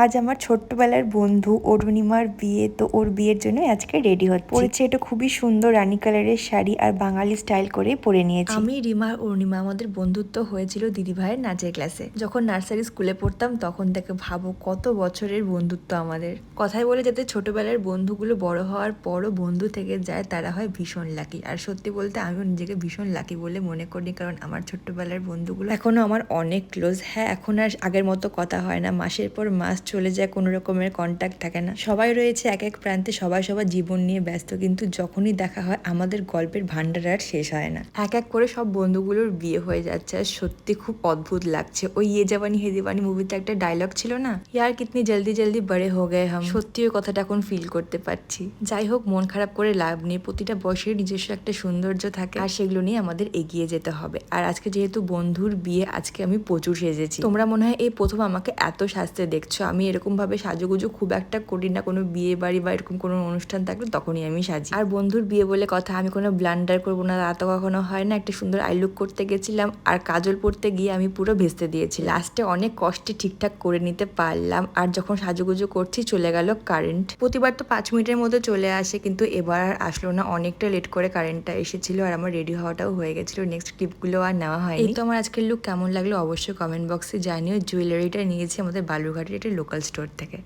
আজ আমার ছোট্টবেলার বন্ধু অরুণিমার বিয়ে, তো ওর বিয়ের জন্য আজকে রেডি হচ্ছে। পরেছে এটা খুবই সুন্দর রানী কালারের শাড়ি আর বাঙালি স্টাইল করে পরে নিয়েছি। আমি রিমা আর অরুণিমা আমাদের বন্ধুত্ব হয়েছিল দিদিভাইয়ের নাচের ক্লাসে। যখন নার্সারি স্কুলে পড়তাম তখন থেকে ভাবো কত বছরের বন্ধুত্ব আমাদের। কথায় বলে যাতে ছোটবেলার বন্ধুগুলো বড় হওয়ার পরও বন্ধু থেকে যায় তারা হয় ভীষণ লাকি। আর সত্যি বলতে আমিও নিজেকে ভীষণ লাকি বলে মনে করি, কারণ আমার ছোট্টবেলার বন্ধুগুলো এখনো আমার অনেক ক্লোজ। হ্যাঁ, এখন আর আগের মতো কথা হয় না, মাসের পর মাস চলে যায়, কোনো রকমের কন্ট্যাক্ট থাকে না। সবাই রয়েছে এক এক প্রান্তে, সবাই সবার জীবন নিয়ে ব্যস্ত, কিন্তু যখনই দেখা হয় আমাদের গল্পের ভান্ডার আর শেষ হয় না। এক এক করে সব বন্ধুগুলোর বিয়ে হয়ে যাচ্ছে আর সত্যি খুব অদ্ভুত লাগছে। ওই ইয়ে জাবানি হে দিবানি মুভিতে একটা ডায়লগ ছিল না, ইয়ার কিতনি জলদি জলদি বড়ে হো গয়ে হাম, সত্যি ওই কথাটা এখন ফিল করতে পারছি। যাই হোক, মন খারাপ করে লাভ নেই, প্রতিটা বয়সের নিজস্ব একটা সৌন্দর্য থাকে আর সেগুলো নিয়ে আমাদের এগিয়ে যেতে হবে। আর আজকে যেহেতু বন্ধুর বিয়ে, আজকে আমি প্রচুর সেজেছি। তোমরা মনে হয় এই প্রথম আমাকে এত সাজতে দেখছো। আমি এরকম ভাবে সাজুগুজু খুব একটা করি না, কোনো বিয়ে বাড়ি বা এরকম কোনো অনুষ্ঠান থাকলে তখনই আমি সাজি। আর বন্ধুর বিয়ে বলে কথা, আমি কোনো ব্লান্ডার করবো না, তা তো কখনো হয় না। একটা সুন্দর আই লুক করতে গেছিলাম আর কাজল পরতে গিয়ে আমি পুরো ভেস্তে দিয়েছি। লাস্টে অনেক কষ্টে ঠিকঠাক করে নিতে পারলাম। আর যখন সাজুগুজু করছি চলে গেল কারেন্ট। প্রতিবার তো 5 মিনিটের মধ্যে চলে আসে, কিন্তু এবার আর আসলো না, অনেকটা লেট করে কারেন্টটা এসেছিল আর আমার রেডি হওয়াটাও হয়ে গেছিল। নেক্সট ক্লিপগুলো আর নেওয়া হয়নি। এই তো আমার আজকের লুক কেমন লাগলো অবশ্যই কমেন্ট বক্সে জানিও। জুয়েলারিটা নিয়েছি আমাদের বালুরঘাটের একটা লোকাল স্টোর থেকে।